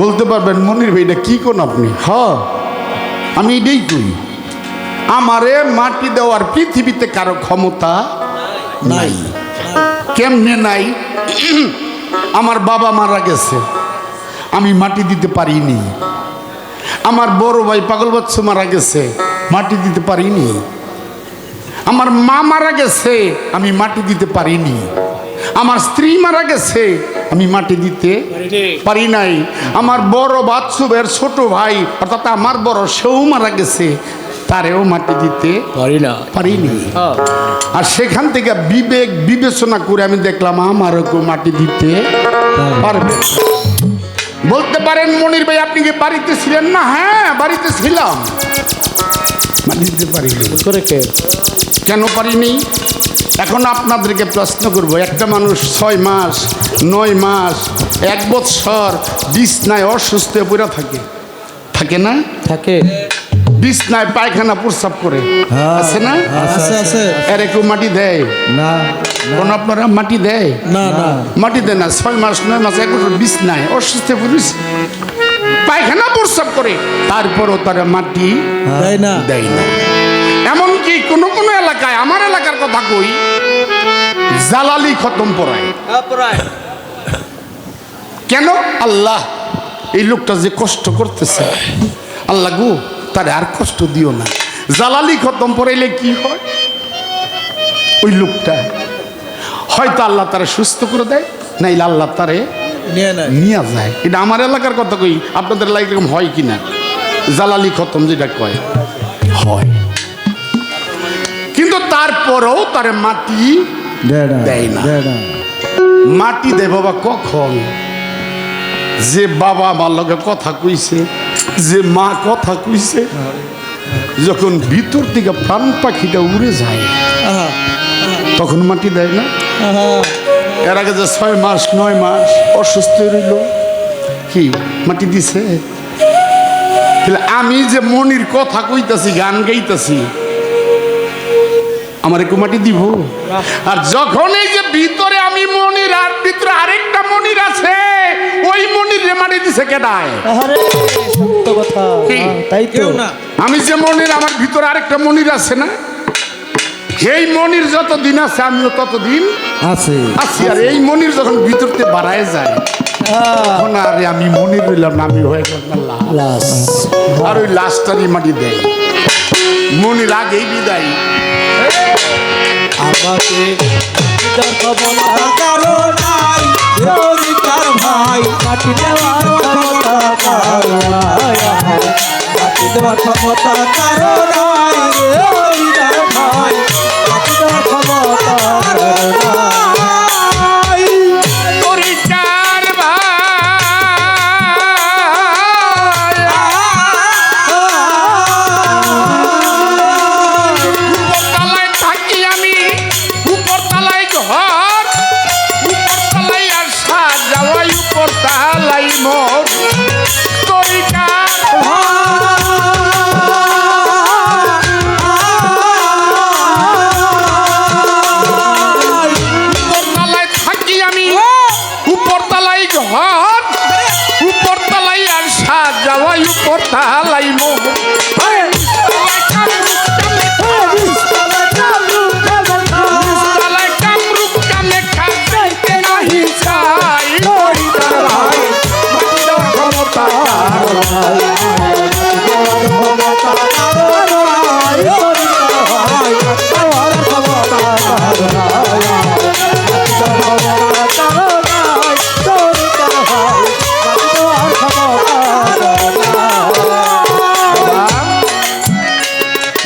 বলতে পারবেন মনির ভাই এটা কি কোন আপনি? হ্যাঁ আমি এটাই কই, আমারে মাটি দেওয়ার পৃথিবীতে কারো ক্ষমতা নাই। কেমনে নাই? আমার বাবা মারা গেছে, আমি মাটি দিতে পারিনি। আমার বড় ভাই পাগল বাচ্চা মারা গেছে, মাটি দিতে পারিনি। আমার মা মারা গেছে, আমি মাটি দিতে পারিনি। আমার স্ত্রী মারা গেছে, আমি মাটি দিতে পারি নাই। আমার বড় বাচ্চুবের ছোট ভাই অর্থাৎ আমার বড়, সেও মারা গেছে, তারেও মাটি দিতে পারিনি। আর সেখান থেকে বিবেক বিবেচনা করে আমি দেখলাম আমারও কেউ মাটি দিতে পারবে। বলতে পারেন মনির ভাই আপনি কি বাড়িতে ছিলেন না? হ্যাঁ বাড়িতে ছিলাম, মাটি দিতে পারিনি। কেন পারিনি? এখন আপনাদেরকে প্রশ্ন করব, একটা মানুষ 6 মাস 9 মাস 1 বছর বিছনায় অসুস্থ পড়ে থাকে, থাকে না? থাকে। বিছনায় পায়খানা প্রস্রাব করে, আছে না? এর কেউ মাটি দেয় না? কোন আপনারা মাটি দেয় না? না মাটি দেয় না। 6 মাস 9 মাস 1 বছর বিছনায় অসুস্থ পড়েছে, পায়খানা প্রস্রাব করে, তারপরও তারা মাটি দেয় না। দেয় না। এমনকি কোন কোন এলাকায়, আমার এলাকার কথা কই, জালালি খতম পড়ায়। কেন? আল্লাহ এই লোকটা যে কষ্ট করতেছে, আল্লাহ গো তারে আর কষ্ট দিও না। জালালি খতম পড়াইলে কি হয়? ওই লোকটা হয়তো আল্লাহ তারে সুস্থ করে দেয়, নাইলে আল্লাহ তারে নিয়ে যায়। এটা আমার এলাকার কথা কই, আপনাদের এলাকায় এরকম হয় কিনা? জালালি খতম যেটা কয় হয়, কিন্তু তারপরেও তারে মাটি দেয় না। মাটি দেয় বাবা কখন? যে বাবা আমার লগে কথা কইছে, যে মা কথা কইছে, যখন ভিতর থেকে প্রাণ পাখিটা উড়ে যায় তখন মাটি দেয় না। এর আগে যে 6 মাস 9 মাস অসুস্থ রইল, কি মাটি দিছে? তাহলে আমি যে মনির কথা কইতাছি, গান গাইতাছি, আমার একটু মাটি দিব? আর যখন এই যে ভিতরে আমি মনির, আর ভিতরে আরেকটা মনির আছে, ওই মনির রে মাটি দিছে কেডায়? সত্য কথা, তাই তো। আমি যে মনির, আমার ভিতরে আরেকটা মনির আছে না? এই মনির যতদিন আছে আমিও ততদিন আছি। আর এই মনির যখন ভিতরতে বাড়ায় যায়, তখন আর আমি মনির রইলাম না, আমি হয়ে গেলাম লাশ। আর ওই লাশটারই মাটি দেয় মনির আগেই বিদায়। আমাকে ভাই মাটি দেওয়ার ক্ষমতা কারো নাই, মাটি দেওয়ার ক্ষমতা কারো নাই, ভাই মাটি দেওয়ার ক্ষমতা কারো নাই। পরিচার ভাই উপরতলায় থাকি আমি, উপরতলায় ঘর, উপরতলায় আর সাজাওয়াই, উপরতলায় মোর তরিকার উপরতলায় থাকি আমি, উপরতলায় ঘর, উপরতলায় আর সাজাওয়াই, উপরতলায় মোর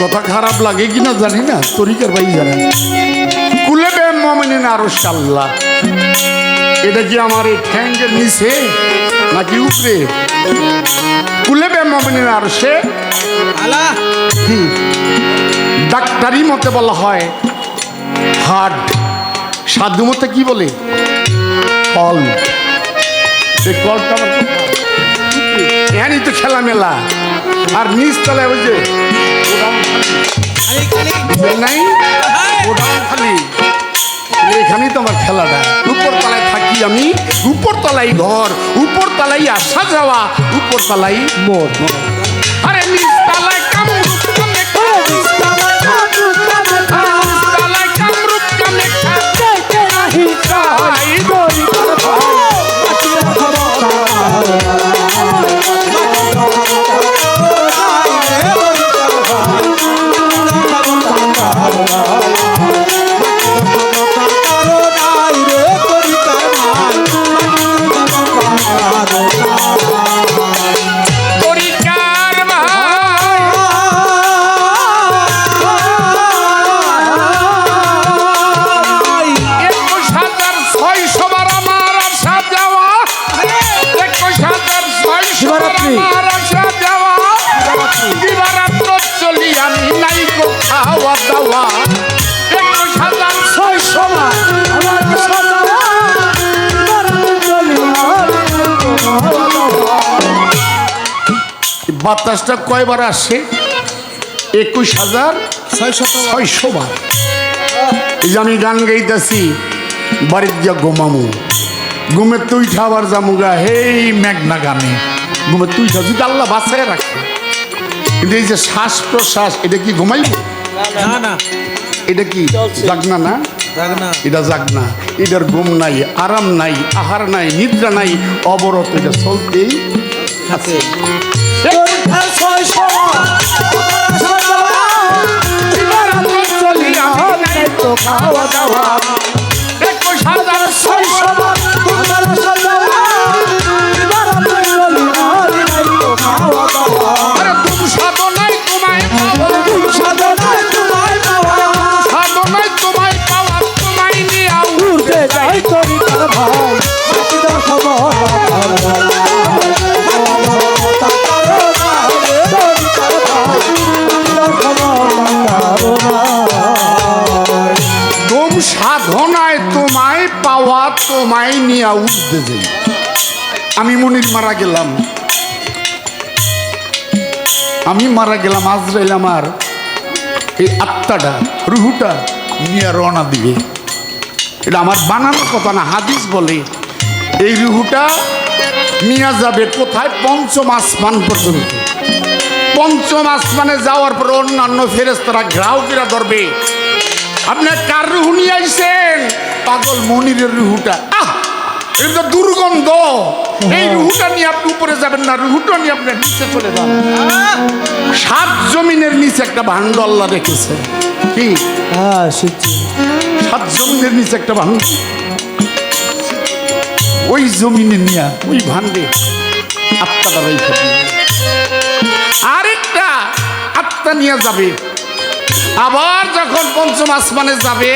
কথা খারাপ লাগে কিনা জানি না, তরিকার ভাই জানেন। কুলে বে মুমিনিন আরশ আল্লাহ, এটা কি আমার এই ঠ্যাঙ্গের নিচে নাকি উপরে? কুলে বে মুমিনিন আরশে আল্লাহ। কি ডাক্তারি মতে বলা হয় হার্ট, সাধু মতে কি বলে কল। এই কলটা এখানেই তো খেলা মেলা। আর নিচ তলায় ওই যে নাই ওডাউন খালি এখানেই তো আমার খেলাটা। উপর তলায় থাকি আমি, উপর তলায় ঘর, উপর তলায় আসা যাওয়া, উপর তলায় মোর আরে নিচ তলায় কামরূপ কামেখা, নিচ তলায় কামরূপ কামেখা, যাইতে নাহি চাই করিবার ভয় মাটির ক্ষমতা তরিকার ভাই 21,600 বার আমার আসা যাওয়া, 21,600 বার আমার আসা যাওয়া, দিবারাত্র চলি আমি নাই গো খাওয়া দাওয়া, 21,600 বার আমার সদা বাতাসটা কয়বার আসে? 21,600 বার। এই যে আমি গান গাইতেছি, বাড়ির যা ঘুমামু, ঘুমে তুই খাবার জামুগা হেই মেঘনা গানে, ঘুমে তুই খা যদি আল্লাহ বাঁচায় রাখে। কিন্তু এই যে শ্বাস প্রশ্বাস, এটা কি ঘুমাইব? না না এটা কি জাগনা না? যাক না এটা জাগনা, এটার ঘুম নাই, আরাম নাই, আহার নাই, নিদ্রা নাই, অবরত এটা চলতেই আছে। খাওয়া দাওয়া 21,600 বার আরে তুম সাধনায় তোমায় পাওয়া, সাধনায় তোমায় পাওয়া, তোমায় নিয়ে আউ উঠে যাই তরিকার ভাই মাটির তুম সাধনায় তোমায় পাওয়া, তোমায় নিয়ে উঠতে যাই। আমি মনির মারা গেলাম, আজরাইল আমার এই আত্মাটা, রুহুটা নিয়ে রওনা দিবে। এটা আমার বানানোর কথা না, হাদিস বলে এই রুহুটা নিয়ে যাবে কোথায়? পঞ্চম আসমান পর্যন্ত। পঞ্চম আসমানে যাওয়ার পর অন্যান্য ফেরেশতারা গ্রাহকেরা ধরবে, আপনি কার রুহু নিয়ে আইছেন? পাগল মনিরের রুহুটা। এটা দুর্গন্ধ, এই রুহুটা নিয়ে আপনি উপরে যাবেন না, রুহুটা নিয়ে আপনি নিচে চলে যান। 7 জমিনের নিচে একটা ভাণ্ড আল্লাহ রেখেছে। কি? 7 জমিনের নিচে একটা ভাণ্ড, ওই জমিনে নিয়ে ওই ভাণ্ডে আত্মাটা রেখে দিবে। আরেকটা আত্মা নিয়ে যাবে, আবার যখন পঞ্চম আসমানে যাবে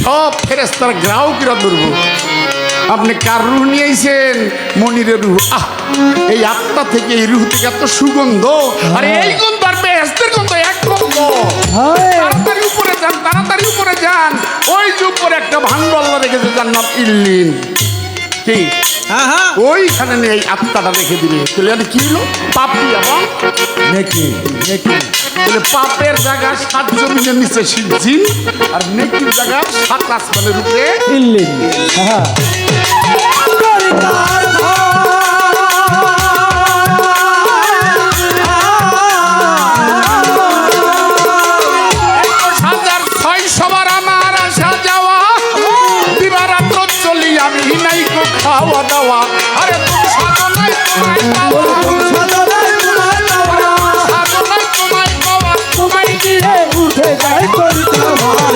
সব ফেরেশতার গ্রাহকরা ধরবো, আপনি কার রুহ নিয়ে আইছেন? মনিরের রুহ। এই আত্মা থেকে, এই রুহ থেকে এত সুগন্ধ, আরে এই গন্ধ আর বেহেশতের গন্ধ এক গন্ধ। তাড়াতাড়ি উপরে যান, তাড়াতাড়ি উপরে যান, ওই যে উপরে একটা ভাণ্ড আল্লাহ রেখেছে যার নাম ইল্লিন। কি? ওইখানে নিয়ে এই আত্মাটা রেখে দিবে। তাহলে আর কি হলো? পাপি এবং নেকি নেকি বলে পাপের জায়গা 7 জমিনের নিচে সিজিন, আর নেকির জায়গা 7 আসমানের উপরে ইল্লিন। হ্যাঁ তরিকার ভাই 21,600 বার আমার আসা যাওয়া, দিবারাত্র চলি আমি নাই গো খাওয়া দাওয়া, আরে তুমি সাধনায় তোমায় পাওয়া, সাধনায় তোমায় পাওয়া, তোমায় নিয়ে উঠে যাই তরিকার ভাই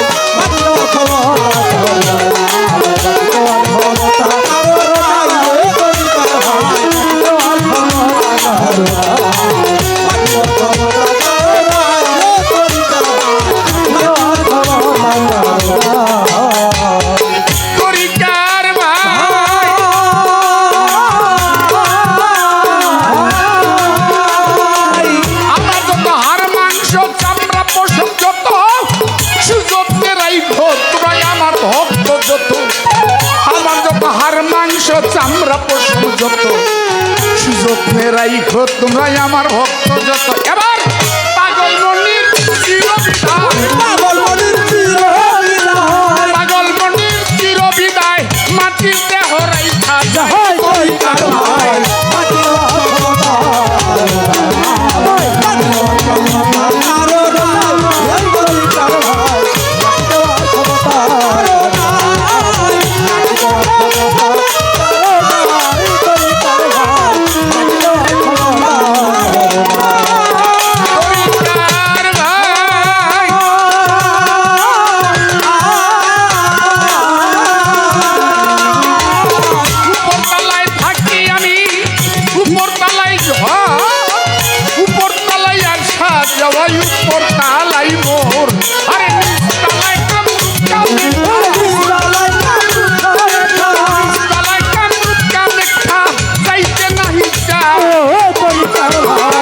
মাটির তরিকার ভাই আমার যত হাড় মাংস চামড়া পশু যত, সুযত্নে রাইখো তোমরা আমার ভক্ত যত, আমার যত হাড় মাংস চামড়া পশু যত, সুযত্নে রাইখো তোমরা আমার ভক্ত যত। এবার পাগল মনির চিরবিদায়, পাগল মনির চিরবিদায়, পাগল মনির যাই তরিকার ভাই মাটি দেওয়া ক্ষমতা কারো নাই এই তরিকার ভাই মাটি দেওয়া ক্ষমতা কারো নাই মাটি দেওয়া ক্ষমতা কারো নাই তরিকার ভাই মাটি দেওয়া ক্ষমতা তরিকার ভাই